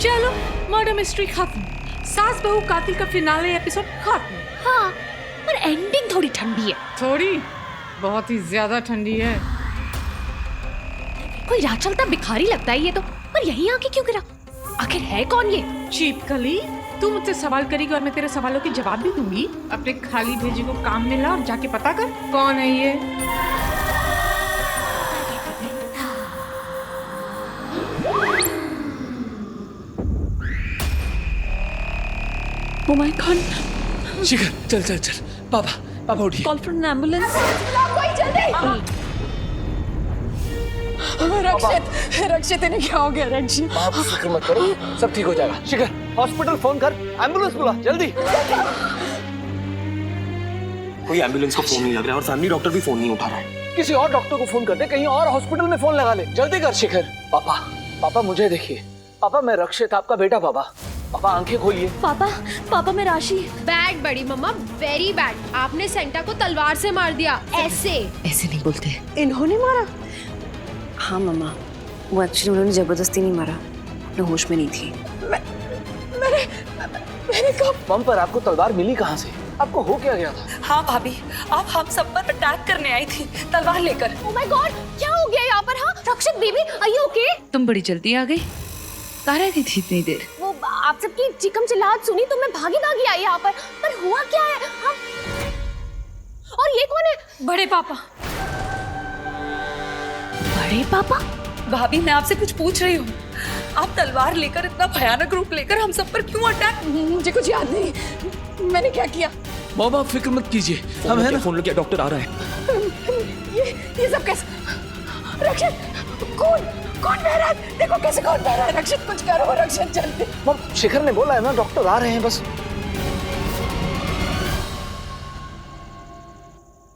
चलो murder mystery खत्म, सास बहू कातिल का फिनाले एपिसोड खत्म। हाँ, पर एंडिंग थोड़ी ठंडी है। थोड़ी, बहुत ही ज्यादा ठंडी है। कोई राह चलता भिखारी लगता है ये तो, पर यहीं आके क्यों गिरा? आखिर है कौन ये? चीप कली, तू मुझसे सवाल करेगी और मैं तेरे सवालों के जवाब भी दूंगी। अपने खाली भेजी को काम में ला और जाके पता कर कौन है ये। Oh my God! शिखर चल चल चल, पापा उठिए। Call for an ambulance. कोई जल्दी! रक्षित इन्हें क्या हो गया? रक्षित, आप फिक्र मत करो, सब ठीक हो जाएगा। शिखर हॉस्पिटल फोन कर, एम्बुलेंस बुला जल्दी। कोई एम्बुलेंस को फोन नहीं लग रहा है और फैमिली डॉक्टर भी फोन नहीं उठा रहा है। किसी और डॉक्टर को फोन कर दे, कहीं और हॉस्पिटल में फोन लगा ले, जल्दी कर। शिखर पापा मुझे देखिए। पापा मैं रक्षित, आपका बेटा। पापा आंखें खोलिए। पापा मैं राशि। बैड बड़ी मम्मा, वेरी बैड। आपने सेंटा को तलवार से मार दिया। ऐसे नहीं बोलते। इन्होंने मारा? हाँ मम्मा, वो एक्चुअली उन्होंने जबरदस्ती नहीं मारा, मैं होश में नहीं थी। मैंने कब? मम पर आपको तलवार मिली कहाँ से? आपको हो क्या गया था? हाँ भाभी, आप हम सब पर अटैक करने आई थी तलवार लेकर। Oh my God, क्या हो गया यहाँ पर? हाँ, रक्षित बेबी, are you okay? तुम बड़ी जल्दी आ गई, कहाँ रह गई थी इतनी देर? वो आप सबकी चिकम चिल्लाहट सुनी तो मैं भागी आई यहाँ पर हुआ क्या है? हाँ? और ये कौन है? बड़े पापा। बड़े पापा? भाभी मैं आपसे कुछ पूछ रही हूँ, आप तलवार लेकर इतना भयानक रूप लेकर हम सब पर क्यों अटैक? मुझे कुछ याद नहीं, मैंने क्या किया? मामा फिक्र मत कीजिए, हम है ना। फोन लो, क्या डॉक्टर आ रहा है। ये सब कैसे? रक्षित, कौन बह रहा है? देखो कैसे कौन बह रहा है। रक्षित कुछ करो, रक्षित जल्दी। मम शिखर ने बोला है ना, डॉक्टर आ रहे हैं बस।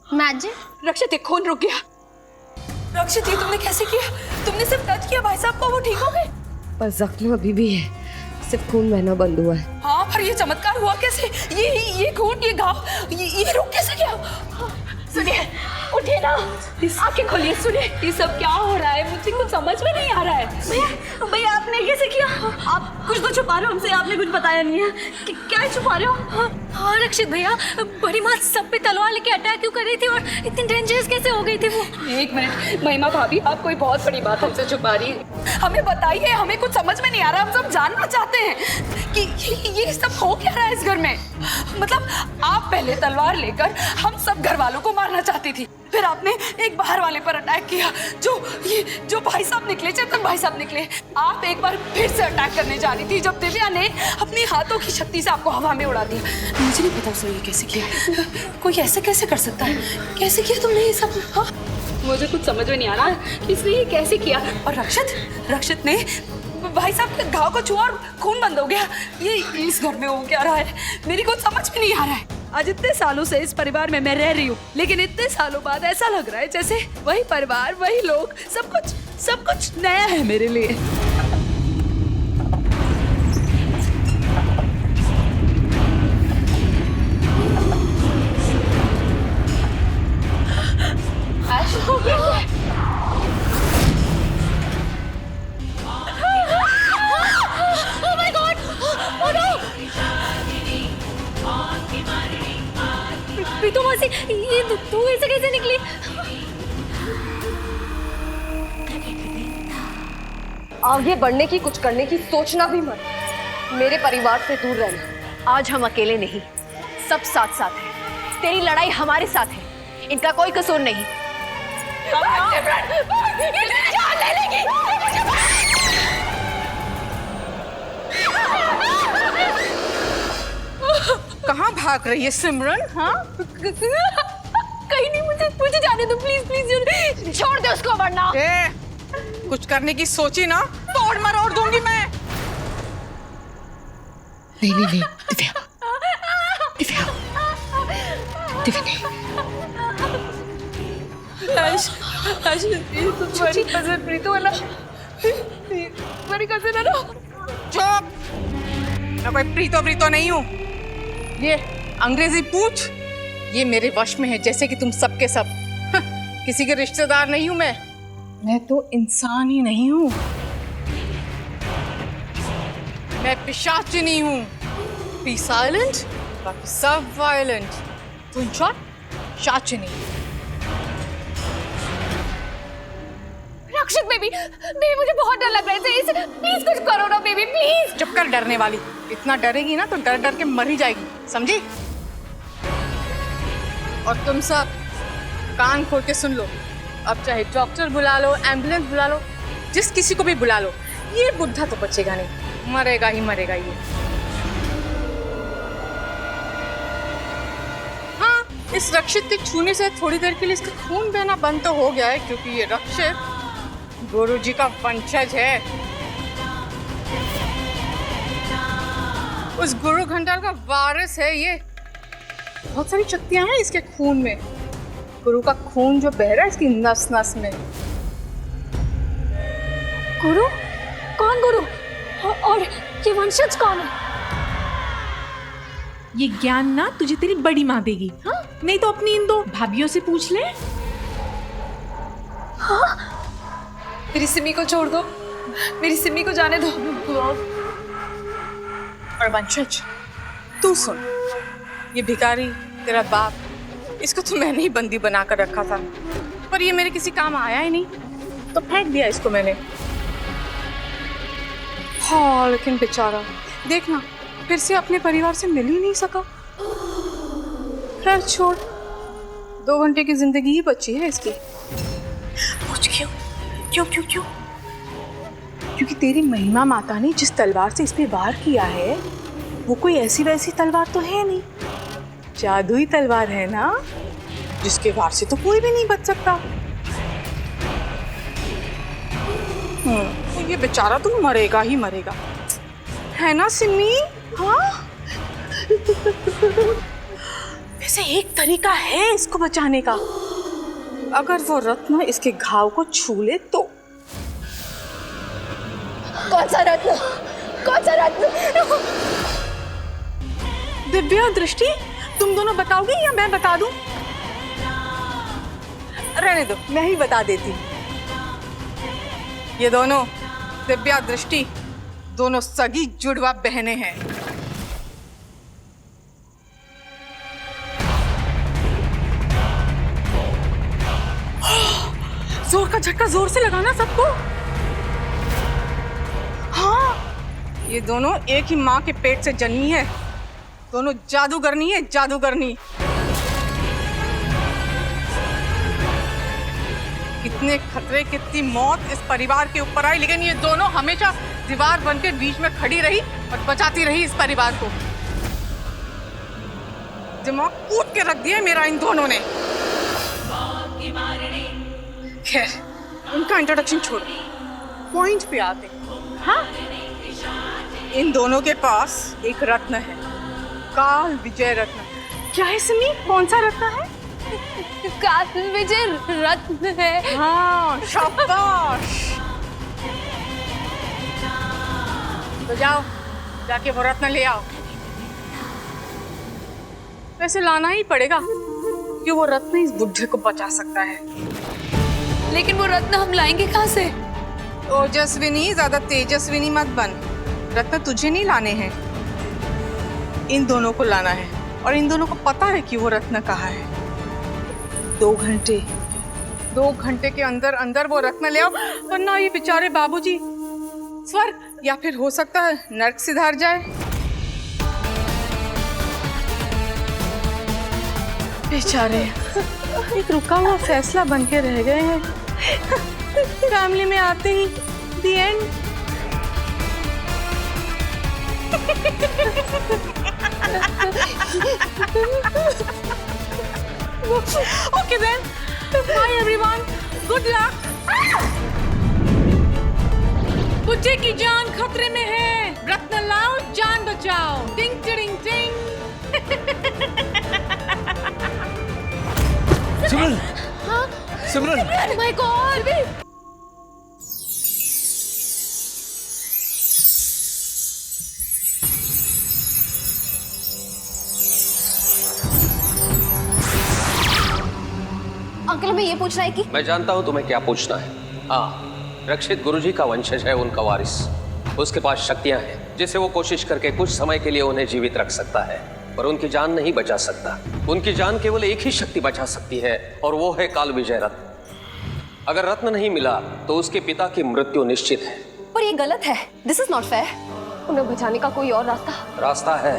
मैजिक। रक्षित ये खून रुक गया। रक्षित ये तुमने कैसे किया? तुमने सिर्फ टच किया भाई साहब को, वो ठीक हो गए? पर जख्म अभी भी है, सिर्फ खून बहना बंद हुआ है। हाँ, पर ये चमत्कार हुआ कैसे? ये खून, ये घाव, ये रुक कैसे गया? सुनिए, उठिए ना, आंखें खोलिए। सुनिए, ये सब क्या हो रहा है? मुझे कुछ समझ में नहीं आ रहा है। भैया आपने कैसे किया? आप कुछ तो छुपा रहे हो हमसे, आपने कुछ बताया नहीं है। क्या छुपा रहे हो? हाँ रक्षित भैया, बड़ी माँ सब पे तलवार लेके अटैक क्यों कर रही थी और इतनी डेंजरस कैसे हो गई थी वो? एक मिनट, महिमा भाभी, आप कोई बहुत बड़ी बात हमसे छुपा रही है। हमें बताइए, हमें कुछ समझ में नहीं आ रहा। हम सब जानना चाहते हैं कि ये सब हो क्या रहा है इस घर में। मतलब आप पहले तलवार लेकर हम सब घर वालों को मारना चाहती थी, फिर आपने एक बाहर वाले पर अटैक किया, जो भाई साहब निकले, चेतन भाई साहब निकले। आप एक बार फिर से अटैक करने जा रही थी, जब दिव्या ने अपनी हाथों की शक्ति से आपको हवा में उड़ा दिया। मुझे नहीं पता सर ये कैसे किया, कोई ऐसे कैसे कर सकता है? कैसे किया तुमने ये सब? हाँ, मुझे कुछ समझ में नहीं आ रहा है इसने ये कैसे किया। और रक्षित ने भाई साहब के घाव को छुआ और खून बंद हो गया। ये इस घर में हो क्या रहा है? मेरी कुछ समझ में नहीं आ रहा है। आज इतने सालों से इस परिवार में मैं रह रही हूँ, लेकिन इतने सालों बाद ऐसा लग रहा है जैसे वही परिवार, वही लोग, सब कुछ नया है मेरे लिए। प्रीतो मौसी, ये तू ऐसे कैसे निकली? आगे बढ़ने की, कुछ करने की सोचना भी मत। मेरे परिवार से दूर रहना। आज हम अकेले नहीं, सब साथ साथ हैं। तेरी लड़ाई हमारे साथ है, इनका कोई कसूर नहीं। कहाँ भाग रही है सिमरन? हाँ, कहीं नहीं, मुझे जाने दो प्लीज छोड़ दे उसको, वरना कुछ करने की सोची ना, तोड़ मरोड़ दूंगी मैं। नहीं दिव्या नहीं। ये तो तुम्हारी कजन प्रीतो वाला, तुम्हारी कजन है ना? चुप, मैं कोई प्रीतो नहीं हूँ। ये अंग्रेजी पूछ, ये मेरे वश में है, जैसे कि तुम सबके सब। किसी के रिश्तेदार नहीं हूँ मैं तो इंसान ही नहीं हूँ। मैं पिशाचिनी हूँ। बी साइलेंट, बाकी सब वायलेंट। तू इन शॉर्ट शाचिनी। रक्षित बेबी, बेबी मुझे बहुत डर लग रहा है इसे, प्लीज कुछ करो ना बेबी, प्लीज। चुप कर डरने वाली। इतना डरेगी ना तो डर डर के मर ही जाएगी, समझी? और तुम सब कान खोल के सुन लो। अब चाहे डॉक्टर बुला लो, एम्बुलेंस बुला लो, जिस किसी को भी बुला लो, ये बुढ़ा तो बचेगा नहीं, मरेगा ही मरेगा ये। हाँ, इस रक्षित के छूने से थोड़ी देर के लिए इसका खून बहना बंद तो हो गया है, क्योंकि ये रक्षित गुरुजी का वंशज है। उस गुरु घंटाल का वारिस है ये। बहुत सारी शक्तियां हैं इसके खून में। गुरु का खून जो बह रहा है इसकी नस नस में। गुरु? कौन गुरु? और ये वंशज कौन है? ये ज्ञान ना तुझे तेरी बड़ी माँ देगी। हाँ? नहीं तो अपनी इन दो भाभियों से पूछ ले। हाँ? मेरी सिमी को छोड़ दो, मेरी सिमी को जाने दो। और वंशज, तू सुन, ये भिखारी तेरा बाप, इसको तो मैंने ही बंदी बनाकर रखा था, पर ये मेरे किसी काम आया ही नहीं, तो फेंक दिया इसको मैंने। हाँ, लेकिन बेचारा देखना फिर से अपने परिवार से मिल ही नहीं सका। खैर छोड़, 2 घंटे की जिंदगी ही बची है इसकी। पूछ क्यों? क्यों क्यों क्यों? क्योंकि तेरी महिमा माता ने जिस तलवार से इस पे वार किया है, वो कोई ऐसी वैसी तलवार तो है नहीं, जादुई तलवार है ना, जिसके वार से तो कोई भी नहीं बच सकता। तो ये बेचारा तो मरेगा ही मरेगा, है ना सिमी? हाँ? वैसे एक तरीका है इसको बचाने का, अगर वो रत्न इसके घाव को छू ले तो। कौन सा रत्न? कौन सा रत्न? दिव्या दृष्टि, तुम दोनों बताओगे या मैं बता दूं? रहने दो, मैं ही बता देती हूँ। ये दोनों, दिव्या दृष्टि, दोनों सगी जुड़वा बहनें हैं। जोर का झटका जोर से लगाना सबको। हाँ, ये दोनों एक ही माँ के पेट से जन्मी है, दोनों जादूगरनी है, जादूगरनी। कितने खतरे, कितनी मौत इस परिवार के ऊपर आई, लेकिन ये दोनों हमेशा दीवार बन के बीच में खड़ी रही और बचाती रही इस परिवार को। दिमाग कूट के रख दिया मेरा इन दोनों ने। खैर, उनका इंट्रोडक्शन छोड़ो, पॉइंट पे आते। हाँ, इन दोनों के पास एक रत्न है, काल विजय रत्न। क्या है सिमी? कौन सा रत्न है? काल विजय रत्न है। हाँ, शाबाश। तो जाओ, जाके वो रत्न ले आओ। वैसे लाना ही पड़ेगा, कि वो रत्न इस बुढ़े को बचा सकता है। लेकिन वो रत्न हम लाएंगे कहाँ से? ओजस्विनी, ज्यादा तेजस्विनी मत बन। रत्न तुझे नहीं लाने हैं, इन दोनों को लाना है, और इन दोनों को पता है कि वो रत्न कहाँ है। 2 घंटे के अंदर अंदर वो रत्न ले आओ, वरना ये बेचारे बाबूजी स्वर्ग या फिर हो सकता है नर्क सिधार जाए। बेचारे एक रुका हुआ फैसला बन के रह गए हैं। फैमिली में आते ही the end. Okay then, bye everyone, good luck. बुच्चे की जान खतरे में है, रत्न लाओ, जान बचाओ। टिंग टिंग टिंग। सिमरन, सिमरन, Oh my God! अंकल, हमें ये पूछना है कि मैं जानता हूं तुम्हें क्या पूछना है। हाँ, रक्षित गुरुजी का वंशज है, उनका वारिस। उसके पास शक्तियां हैं जिसे वो कोशिश करके कुछ समय के लिए उन्हें जीवित रख सकता है, पर उनकी जान नहीं बचा सकता। उनकी जान केवल एक ही शक्ति बचा सकती है और वो है काल विजय रत्न। अगर रत्न नहीं मिला तो उसके पिता की मृत्यु निश्चित है। पर ये गलत है, दिस इज नॉट फेयर। उन्हें बचाने का कोई और रास्ता है,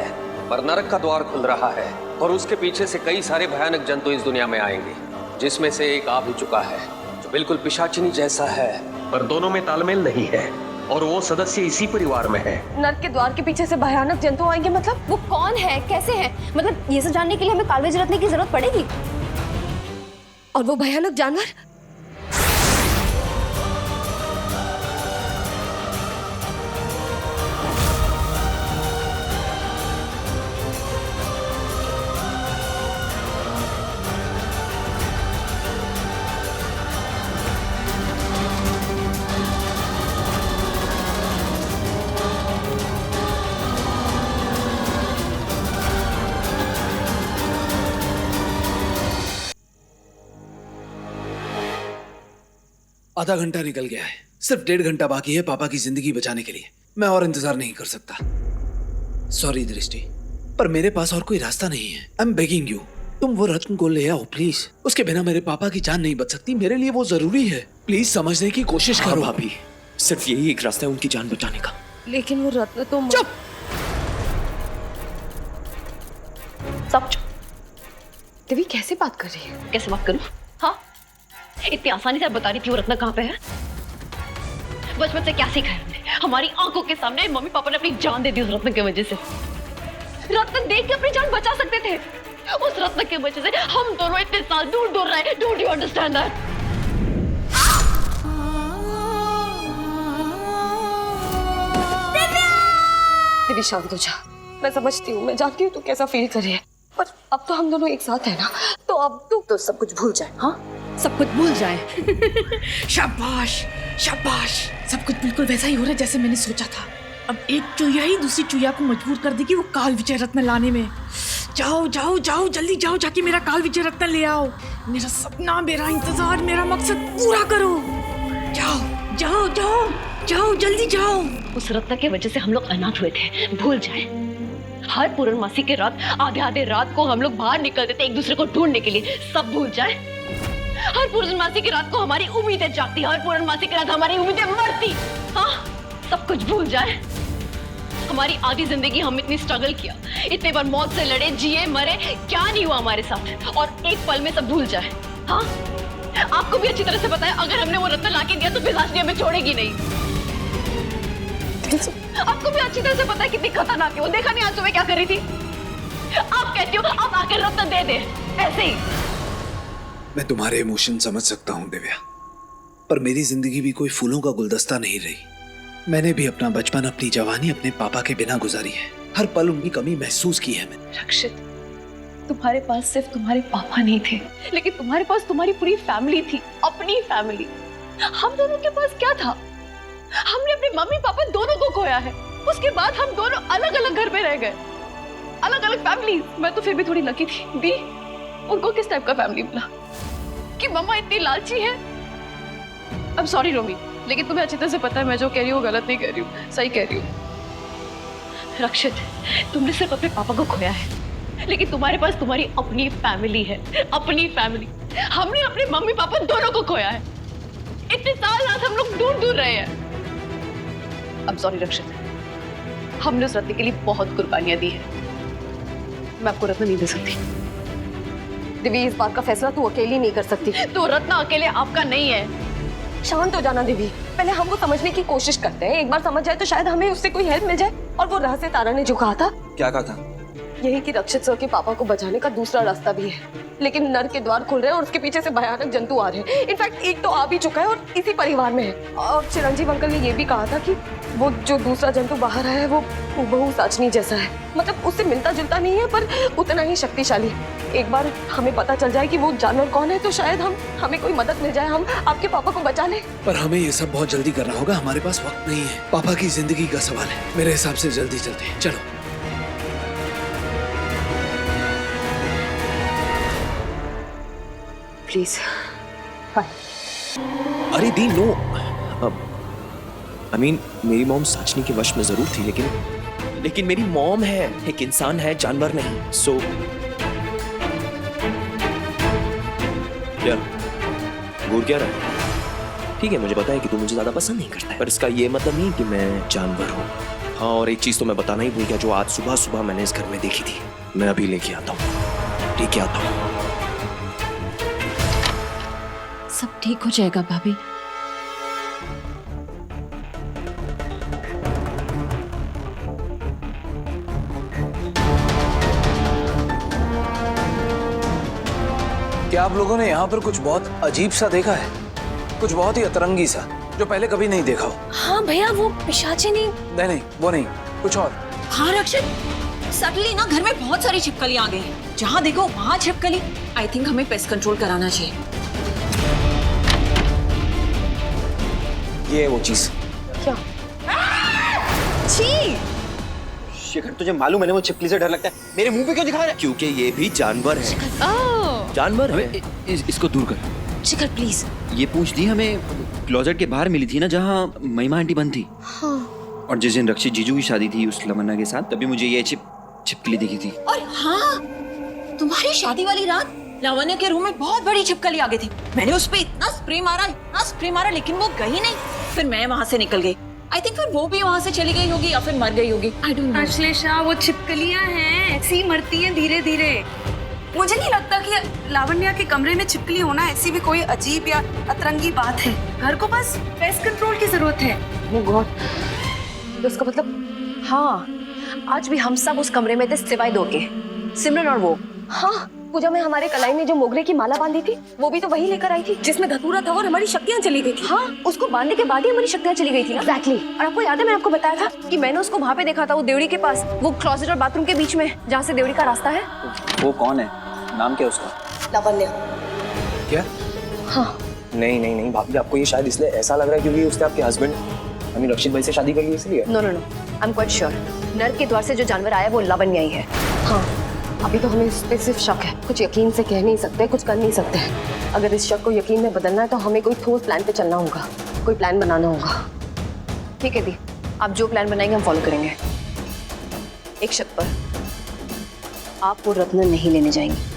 पर नरक का द्वार खुल रहा है और उसके पीछे से कई सारे भयानक जंतु इस दुनिया में आएंगे, जिसमें से एक आ भी चुका है जो बिल्कुल पिशाचिनी जैसा है, पर दोनों में तालमेल नहीं है और वो सदस्य इसी परिवार में है। नर्क के द्वार के पीछे से भयानक जंतु आएंगे मतलब? वो कौन है, कैसे है? मतलब ये सब जानने के लिए हमें कालवेज रत्न की जरूरत पड़ेगी। और वो भयानक जानवर? आधा घंटा निकल गया है, सिर्फ 1.5 घंटा बाकी है पापा की जिंदगी बचाने के लिए। मैं और इंतजार नहीं कर सकता। सॉरी दृष्टि, पर मेरे पास और कोई रास्ता नहीं है। आई एम बेगिंग यू, तुम वो रत्न को ले आओ प्लीज। उसके बिना मेरे पापा की जान नहीं बच सकती, मेरे लिए वो जरूरी है। प्लीज समझने की कोशिश करो। भाभी, सिर्फ यही एक रास्ता है उनकी जान बचाने का। लेकिन वो रत्न तो चुप। सब चुप। देवी कैसे बात कर रही है? कैसे बात करूं? हाँ, इतनी आसानी से बता रही थी वो रत्न कहाँ पे है। बचपन से क्या सीखा है हमने? हमारी आंखों के सामने मम्मी पापा ने अपनी जान दे दी उस रत्न की वजह से। रत्न देख के अपनी जान बचा सकते थे। उस रत्न की वजह से हम दोनों इतने साल दूर दूर रहे। Don't you understand that? Devi शांत हो जा। मैं समझती हूँ, मैं जानती हूँ तू कैसा फील कर रही है, पर अब तो हम दोनों एक साथ हैं ना, तो अब तो सब कुछ भूल जाए। हाँ, सब कुछ भूल जाए। शाबाश शाबाश, सब कुछ बिल्कुल वैसा ही हो रहा है जैसे मैंने सोचा था। अब एक चुईया ही दूसरी चुईया को मजबूर कर देगी वो काल विजय रत्न लाने में। जाओ जाओ जाओ, जल्दी जाओ, जाके मेरा काल विजय रत्न ले आओ। मेरा सपना, मेरा इंतजार, मेरा मकसद पूरा करो। जाओ जाओ जाओ जाओ, जल्दी जाओ। उस रत्न की वजह से हम लोग अनाथ हुए थे, भूल जाए। हर पूर्णमासी के रात आधे आधे रात को हम लोग बाहर निकलते थे एक दूसरे को ढूंढने के लिए, सब भूल जाए। हर पूर्णमासी की रात को हमारी उम्मीदें जागती, हर पूर्णमासी की रात हमारी उम्मीदें मरती। हाँ, सब कुछ भूल जाए। हमारी आधी जिंदगी हम इतनी स्ट्रगल किया, इतने बार मौत से लड़े, जिए मरे, क्या नहीं हुआ हमारे साथ, और एक पल में सब भूल जाए। हाँ, आपको भी अच्छी तरह से पता है अगर हमने वो रत्न लाके दिया तो पिशाचिनी हमें छोड़ेगी नहीं। आपको भी अच्छी तरह से पता है कितनी खतरनाक है वो। देखा नहीं आज सुबह क्या कर रही थी? आप कहती हो आप आकर रत्न दे दे, ऐसे ही। मैं तुम्हारे इमोशन समझ सकता हूँ दिव्या, पर मेरी जिंदगी भी कोई फूलों का गुलदस्ता नहीं रही। मैंने भी अपना बचपन, अपनी जवानी अपने पापा के बिना गुजारी है। हर पल उनकी कमी महसूस की है मैंने। रक्षित, तुम्हारे पास सिर्फ तुम्हारे पापा नहीं थे, लेकिन तुम्हारे पास तुम्हारी पूरी फैमिली थी, अपनी फैमिली। हम दोनों के पास क्या था? हमने अपने मम्मी पापा दोनों को खोया है। उसके बाद हम दोनों अलग अलग घर में रह गए, अलग अलग फैमिली। मैं तो फिर भी थोड़ी लकी थी। दी, उनको किस टाइप का फैमिली मिला कि मम्मा इतनी लालची है? अब सॉरी रोमी, लेकिन तुम्हें अच्छी तरह से पता है मैं जो कह रही हूँ गलत नहीं कह रही हूँ, सही कह रही हूँ। रक्षित, तुमने सिर्फ अपने पापा को खोया है, लेकिन तुम्हारे पास तुम्हारी अपनी फैमिली है, अपनी फैमिली। हमने अपने मम्मी पापा दोनों को खोया है। इतने साल आज हम लोग दूर दूर रहे हैं। अब सॉरी रक्षित, हमने उस रत्न के लिए बहुत कुर्बानियां दी है। मैं आपको रत्न नहीं दे सकती। दिव्या, इस बात का फैसला तू अकेली नहीं कर सकती। तो रत्न अकेले आपका नहीं है। शांत हो जाना देवी, पहले हम वो समझने की कोशिश करते हैं। एक बार समझ जाए तो शायद हमें उससे कोई हेल्प मिल जाए। और वो रहस्य तारा ने जो कहा था, क्या कहा था? यही कि रक्षित सर के पापा को बचाने का दूसरा रास्ता भी है, लेकिन नर्क के द्वार खुल रहे हैं और उसके पीछे से भयानक जंतु आ रहे हैं। इनफैक्ट एक तो आ भी चुका है और इसी परिवार में है। और चिरंजीव अंकल ने ये भी कहा था कि वो जो दूसरा जंतु बाहर आया है वो बहु साचनी जैसा है। मतलब उससे मिलता जुलता नहीं है पर उतना ही शक्तिशाली। एक बार हमें पता चल जाए कि वो जानवर कौन है तो शायद हमें कोई मदद मिल जाए, हम आपके पापा को बचा लें। पर हमें ये सब बहुत जल्दी करना होगा, हमारे पास वक्त नहीं है। पापा की जिंदगी का सवाल है। मेरे हिसाब से जल्दी चलते हैं, चलो। प्लीज। अरे दी, नो। I mean, मेरी मॉम साचनी के वश में जरूर थी, लेकिन मेरी मॉम है, एक इंसान है, जानवर नहीं। सो क्या घूर क्या रहा है? ठीक है, मुझे पता है कि तू मुझे ज्यादा पसंद नहीं करता है, पर इसका ये मतलब नहीं कि मैं जानवर हूँ। हाँ, और एक चीज तो मैं बताना ही भूल गया, जो आज सुबह सुबह मैंने इस घर में देखी थी। मैं अभी लेके आता हूँ, लेके आता हूँ। सब ठीक हो जाएगा भाभी। क्या आप लोगों ने यहाँ पर कुछ बहुत अजीब सा देखा है? कुछ बहुत ही अतरंगी सा, जो पहले कभी नहीं देखा हो? हाँ भैया, वो पिशाचिनी। नहीं, वो नहीं, कुछ और। हाँ रक्षित, सडनली ना घर में बहुत सारी छिपकलियां आ गई हैं। जहाँ देखो वहाँ छिपकली। आई थिंक हमें पेस्ट कंट्रोल कराना चाहिए। ये है वो चीज। क्या? छी! शिखर, तुझे मालूम है ना वो छिपकली से डर लगता है। मेरे मुंह पे क्यों दिखा रहा है? क्योंकि ये भी जानवर है। जानवर है। इसको दूर कर। शिखर प्लीज। ये पूछ दी हमें क्लोजेट के बाहर मिली थी ना, जहाँ महिमा आंटी बंद थी। हाँ। और जिस दिन रक्षित जीजू की शादी थी उस लमन्ना के साथ, तभी मुझे ये छिपकली दिखी थी। और हाँ, तुम्हारी शादी वाली रात लावण्य के रूम में बहुत बड़ी छिपकली आ गई थी। मैंने उस पे इतना स्प्रे मारा, लेकिन वो गई नहीं। फिर मैं वहाँ से निकल गई। आई थिंक फिर वो भी वहाँ से चली गई होगी या फिर मर गई होगी। I don't know. अश्लेषा, वो छिपकलियां हैं, ऐसी मरती हैं धीरे धीरे। मुझे नहीं लगता कि लावण्या के कमरे में छिपकली होना ऐसी भी कोई अजीब या अतरंगी बात है। घर को बस पेस्ट कंट्रोल की जरूरत है। Oh God. तो उसका मतलब, हाँ, आज भी हम सब उस कमरे में थे सिवाय दो के, सिमरन और वो। हाँ, पूजा में हमारे कलाई में जो मोगरे की माला बांधी थी, वो भी तो वही लेकर आई थी जिसमें धतूरा था और हमारी शक्तियां चली गई थी। हाँ, उसको बांधने के बाद ही हमारी शक्तियां चली गई थी ना। Exactly. और आपको याद है मैंने आपको बताया था कि मैंने उसको वहाँ पे देखा था, वो देवड़ी के पास, वो क्लोजेट और बाथरूम के बीच में, जहाँ से देवड़ी का रास्ता है। वो कौन है? नाम क्या उसका? लावण्य। क्या? हाँ। नहीं भाभी, आपको ये शायद इसलिए ऐसा लग रहा है क्योंकि उसने आपके हस्बैंड रक्षित भाई से शादी कर ली इसलिए। No, I am quite sure. नर्क के द्वार से जो जानवर आया वो लावण्य ही है। हाँ, अभी तो हमें इस पे सिर्फ शक है, कुछ यकीन से कह नहीं सकते, कुछ कर नहीं सकते। अगर इस शक को यकीन में बदलना है तो हमें कोई ठोस प्लान पे चलना होगा, कोई प्लान बनाना होगा। ठीक है दी, आप जो प्लान बनाएंगे हम फॉलो करेंगे। एक शर्त पर, आप वो रत्न नहीं लेने जाएंगे।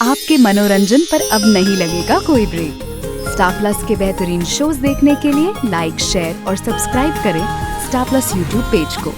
आपके मनोरंजन पर अब नहीं लगेगा कोई ब्रेक। स्टार प्लस के बेहतरीन शोज देखने के लिए लाइक, शेयर और सब्सक्राइब करें स्टार प्लस यूट्यूब पेज को।